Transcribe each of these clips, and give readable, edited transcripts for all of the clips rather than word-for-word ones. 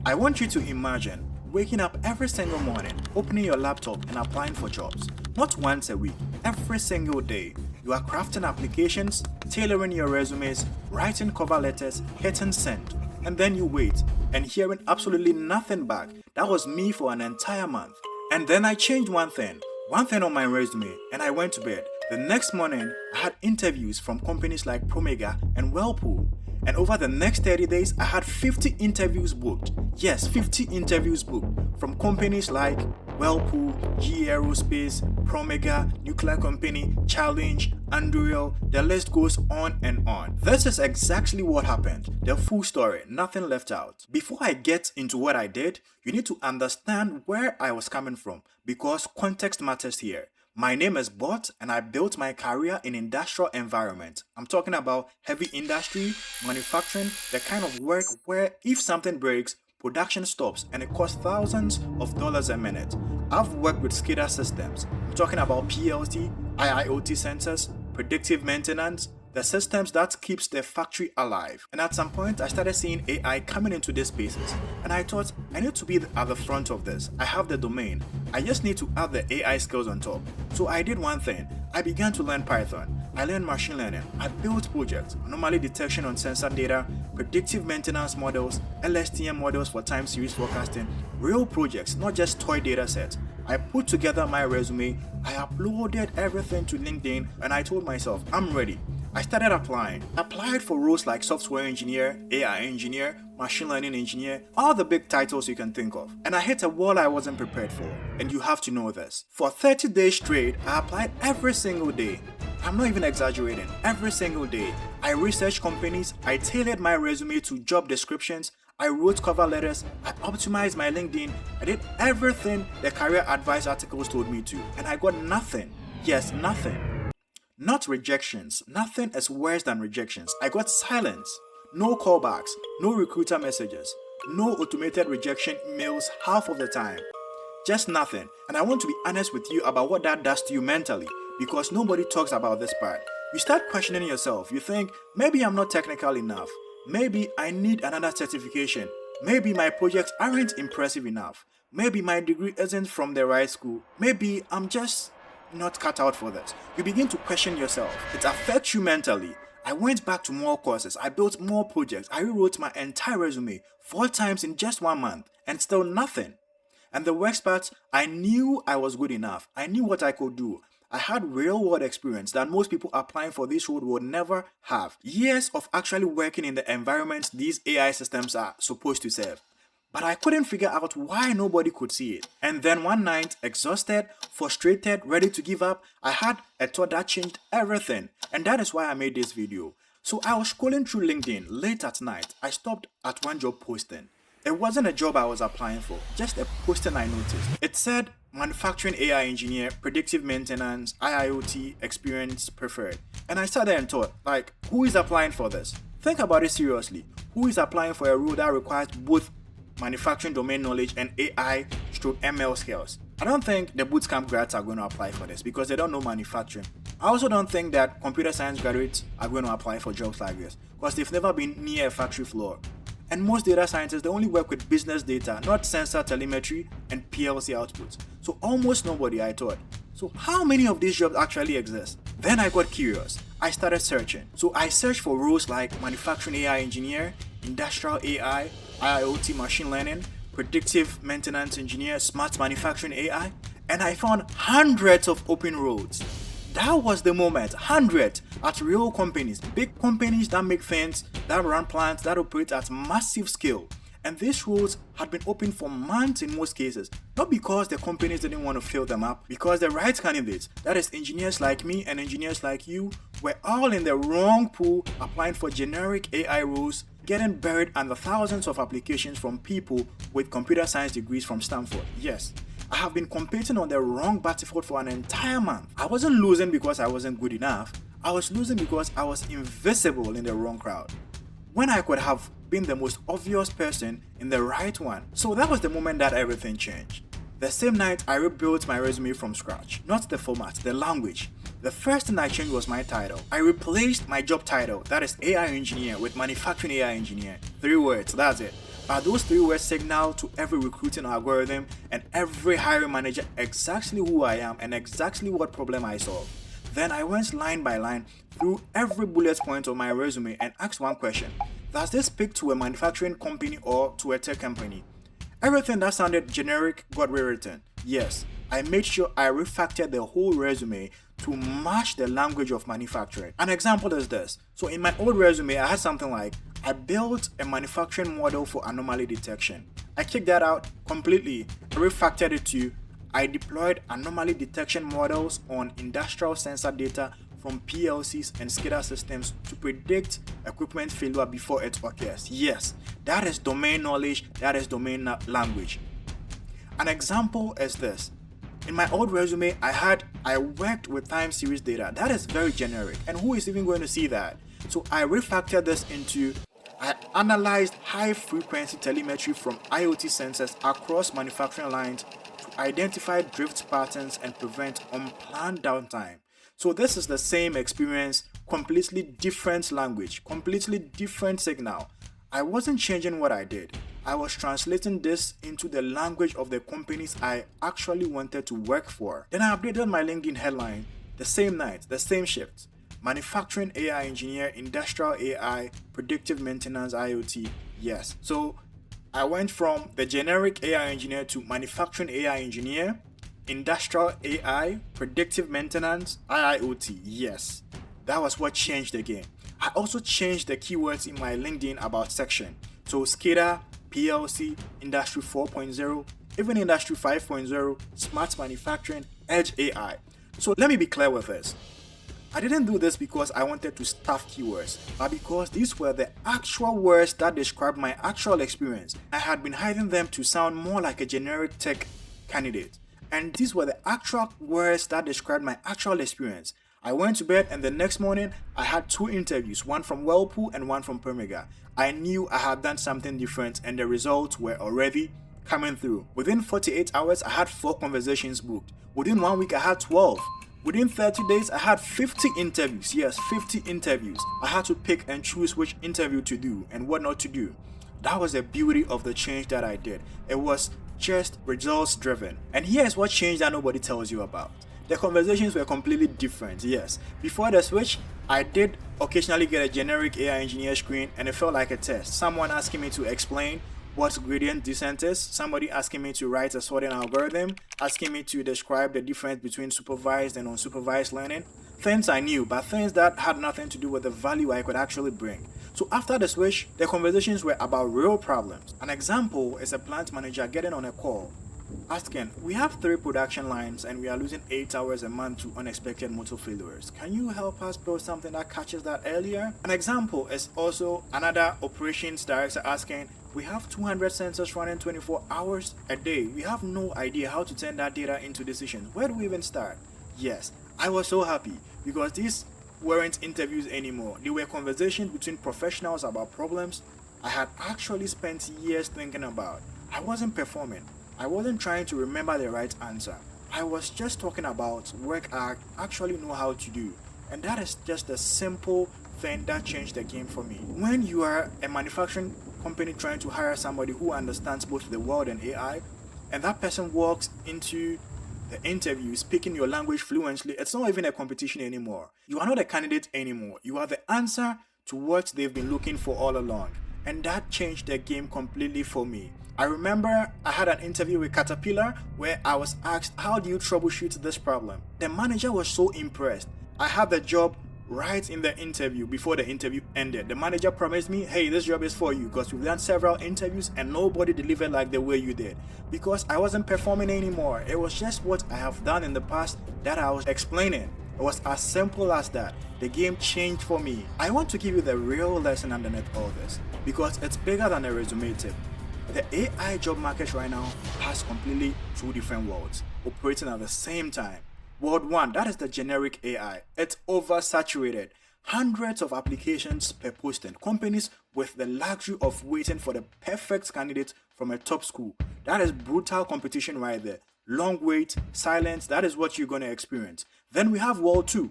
I want you to imagine waking up every single morning, opening your laptop and applying for jobs. Not once a week, every single day. You are crafting applications, tailoring your resumes, writing cover letters, hitting send. And then you wait and hearing absolutely nothing back. That was me for an entire month. And then I changed one thing on my resume, and I went to bed. The next morning, I had interviews from companies like Promega and Whirlpool. And over the next 30 days, I had 50 interviews booked. Yes, 50 interviews booked from companies like Whirlpool, GE Aerospace, Promega, Nuclear Company, Challenge, Anduril, the list goes on and on. This is exactly what happened. The full story, nothing left out. Before I get into what I did, you need to understand where I was coming from because context matters here. My name is Bot and I built my career in industrial environment. I'm talking about heavy industry, manufacturing, the kind of work where if something breaks, production stops and it costs thousands of dollars a minute. I've worked with SCADA systems. I'm talking about PLC, IIoT sensors, predictive maintenance, the systems that keeps the factory alive. And at some point, I started seeing AI coming into these spaces. And I thought, I need to be at the front of this. I have the domain. I just need to add the AI skills on top. So I did one thing. I began to learn Python. I learned machine learning. I built projects, anomaly detection on sensor data, predictive maintenance models, LSTM models for time series forecasting, real projects, not just toy data sets. I put together my resume, I uploaded everything to LinkedIn, and I told myself, I'm ready. I started applying. I applied for roles like software engineer, AI engineer, machine learning engineer, all the big titles you can think of. And I hit a wall I wasn't prepared for. And you have to know this. For 30 days straight, I applied every single day. I'm not even exaggerating. Every single day. I researched companies, I tailored my resume to job descriptions, I wrote cover letters, I optimized my LinkedIn, I did everything the career advice articles told me to. And I got nothing. Yes, nothing. Not rejections. Nothing is worse than rejections. I got silence. No callbacks. No recruiter messages. No automated rejection emails half of the time. Just nothing. And I want to be honest with you about what that does to you mentally because nobody talks about this part. You start questioning yourself. You think, maybe I'm not technical enough. Maybe I need another certification. Maybe my projects aren't impressive enough. Maybe my degree isn't from the right school. Maybe I'm just not cut out for this. You begin to question yourself. It affects you mentally. I went back to more courses. I built more projects. I rewrote my entire resume 4 times in just 1 month and still nothing. And the worst part, I knew I was good enough. I knew what I could do. I had real world experience that most people applying for this role would never have. Years of actually working in the environments these AI systems are supposed to serve. But I couldn't figure out why nobody could see it. And then one night, exhausted, frustrated, ready to give up, I had a thought that changed everything. And that is why I made this video. So I was scrolling through LinkedIn late at night. I stopped at one job posting. It wasn't a job I was applying for, just a posting I noticed. It said manufacturing AI engineer, predictive maintenance, IIoT experience preferred. And I sat there and thought, like, who is applying for this? Think about it seriously. Who is applying for a role that requires both manufacturing domain knowledge and AI/ML skills? I don't think the bootcamp grads are going to apply for this because they don't know manufacturing. I also don't think that computer science graduates are going to apply for jobs like this because they've never been near a factory floor. And most data scientists, they only work with business data, not sensor telemetry and PLC outputs. So almost nobody, I thought. So how many of these jobs actually exist? Then I got curious. I started searching. So I searched for roles like manufacturing AI engineer, industrial AI, IIoT machine learning, predictive maintenance engineer, smart manufacturing AI, and I found hundreds of open roles. That was the moment, hundreds at real companies, big companies that make things, that run plants, that operate at massive scale. And these roles had been open for months in most cases, not because the companies didn't want to fill them up, because the right candidates, that is engineers like me and engineers like you, were all in the wrong pool applying for generic AI roles, getting buried under thousands of applications from people with computer science degrees from Stanford. Yes, I have been competing on the wrong battlefield for an entire month. I wasn't losing because I wasn't good enough. I was losing because I was invisible in the wrong crowd, when I could have been the most obvious person in the right one. So that was the moment that everything changed. The same night, I rebuilt my resume from scratch. Not the format, the language. The first thing I changed was my title. I replaced my job title, that is AI engineer, with manufacturing AI engineer. 3 words, that's it. Are those 3 words signal to every recruiting algorithm and every hiring manager exactly who I am and exactly what problem I solve? Then I went line by line through every bullet point of my resume and asked one question. Does this speak to a manufacturing company or to a tech company? Everything that sounded generic got rewritten. Yes, I made sure I refactored the whole resume to match the language of manufacturing. An example is this. So in my old resume, I had something like, I built a manufacturing model for anomaly detection. I kicked that out completely, refactored it to, I deployed anomaly detection models on industrial sensor data from PLCs and SCADA systems to predict equipment failure before it occurs. Yes, that is domain knowledge, that is domain language. An example is this. In my old resume, I worked with time series data. That is very generic, and who is even going to see that? So I refactored this into, I analyzed high frequency telemetry from IoT sensors across manufacturing lines to identify drift patterns and prevent unplanned downtime. So this is the same experience, completely different language, completely different signal. I wasn't changing what I did. I was translating this into the language of the companies I actually wanted to work for. Then I updated my LinkedIn headline the same night, the same shift. Manufacturing AI engineer, industrial AI, predictive maintenance, IoT. Yes. So I went from the generic AI engineer to manufacturing AI engineer, industrial AI, predictive maintenance, IoT. Yes. That was what changed the game. I also changed the keywords in my LinkedIn about section. So SCADA, PLC, Industry 4.0, even Industry 5.0, smart manufacturing, edge AI. So let me be clear with this. I didn't do this because I wanted to stuff keywords, but because these were the actual words that described my actual experience. I had been hiding them to sound more like a generic tech candidate. And these were the actual words that described my actual experience. I went to bed and the next morning I had 2 interviews, one from Whirlpool and one from Promega. I knew I had done something different and the results were already coming through. Within 48 hours I had 4 conversations booked. Within 1 week I had 12. Within 30 days I had 50 interviews. Yes, 50 interviews. I had to pick and choose which interview to do and what not to do. That was the beauty of the change that I did. It was just results driven. And here's what changed that nobody tells you about. The conversations were completely different, yes. Before the switch, I did occasionally get a generic AI engineer screen and it felt like a test. Someone asking me to explain what gradient descent is, somebody asking me to write a sorting algorithm, asking me to describe the difference between supervised and unsupervised learning. Things I knew, but things that had nothing to do with the value I could actually bring. So after the switch, the conversations were about real problems. An example is a plant manager getting on a call asking, we have 3 production lines and we are losing 8 hours a month to unexpected motor failures. Can you help us build something that catches that earlier? An example is also another operations director asking, we have 200 sensors running 24 hours a day. We have no idea how to turn that data into decisions. Where do we even start? Yes, I was so happy because these weren't interviews anymore. They were conversations between professionals about problems I had actually spent years thinking about. I wasn't performing. I wasn't trying to remember the right answer. I was just talking about work I actually know how to do. And that is just a simple thing that changed the game for me. When you are a manufacturing company trying to hire somebody who understands both the world and AI, and that person walks into the interview speaking your language fluently, it's not even a competition anymore. You are not a candidate anymore. You are the answer to what they've been looking for all along. And that changed the game completely for me. I remember I had an interview with Caterpillar where I was asked, how do you troubleshoot this problem? The manager was so impressed. I had the job right in the interview before the interview ended. The manager promised me, hey, this job is for you because we've done several interviews and nobody delivered like the way you did. Because I wasn't performing anymore. It was just what I have done in the past that I was explaining. It was as simple as that. The game changed for me. I want to give you the real lesson underneath all this because it's bigger than a resume tip. The AI job market right now has completely 2 different worlds operating at the same time. World 1, that is the generic AI. It's oversaturated. Hundreds of applications per posting. Companies with the luxury of waiting for the perfect candidate from a top school. That is brutal competition right there. Long wait, silence, that is what you're going to experience. Then we have World 2,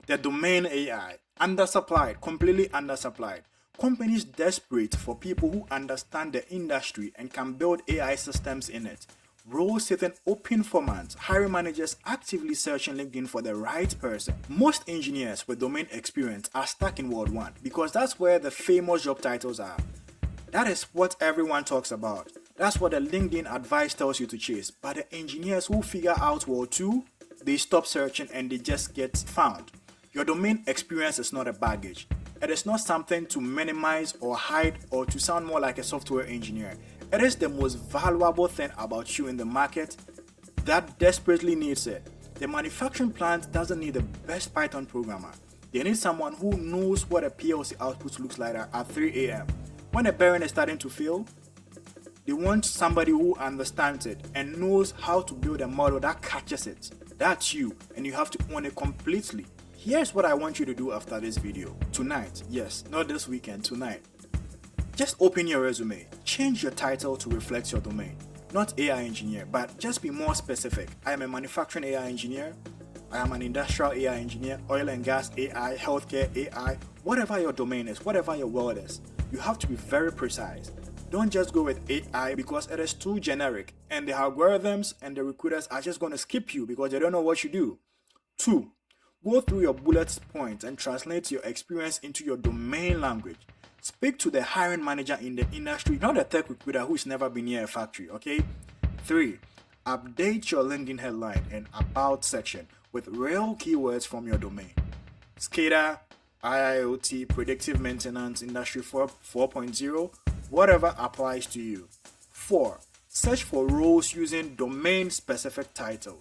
the domain AI. Undersupplied, completely undersupplied. Companies desperate for people who understand the industry and can build AI systems in it. Roles sitting open for months, hiring managers actively searching LinkedIn for the right person. Most engineers with domain experience are stuck in World 1 because that's where the famous job titles are. That is what everyone talks about. That's what the LinkedIn advice tells you to chase. But the engineers who figure out World 2, they stop searching and they just get found. Your domain experience is not a baggage. It is not something to minimize or hide or to sound more like a software engineer. It is the most valuable thing about you in the market that desperately needs it. The manufacturing plant doesn't need the best Python programmer. They need someone who knows what a PLC output looks like at 3 a.m. When a bearing is starting to fail, they want somebody who understands it and knows how to build a model that catches it. That's you, and you have to own it completely. Here's what I want you to do after this video. Tonight, yes, not this weekend, tonight. Just open your resume, change your title to reflect your domain. Not AI engineer, but just be more specific. I am a manufacturing AI engineer, I am an industrial AI engineer, oil and gas AI, healthcare AI, whatever your domain is, whatever your world is. You have to be very precise. Don't just go with AI because it is too generic and the algorithms and the recruiters are just going to skip you because they don't know what you do. 2. Go through your bullet points and translate your experience into your domain language. Speak to the hiring manager in the industry, not a tech recruiter who's never been near a factory, okay? 3. Update your LinkedIn headline and about section with real keywords from your domain. SCADA, IIoT, predictive maintenance, Industry 4.0, whatever applies to you. 4. Search for roles using domain-specific titles.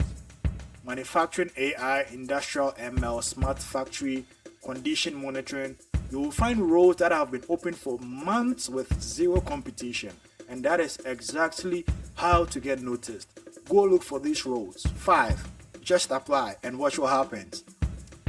Manufacturing AI, industrial ML, smart factory, condition monitoring. You will find roles that have been open for months with zero competition, and that is exactly how to get noticed. Go look for these roles. 5. Just apply and watch what happens.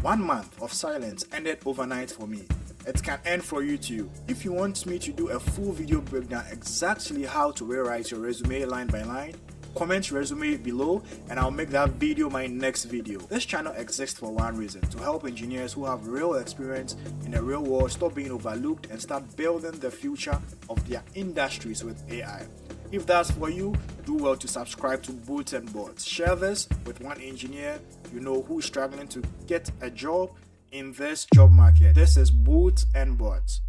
1 month of silence ended overnight for me. It can end for you too. If you want me to do a full video breakdown exactly how to rewrite your resume line by line, comment resume below and I'll make that video my next video. This channel exists for one reason: to help engineers who have real experience in the real world stop being overlooked and start building the future of their industries with AI. If that's for you, do well to subscribe to Boots and Bots. Share this with one engineer you know who's struggling to get a job in this job market. This is Boots and Bots.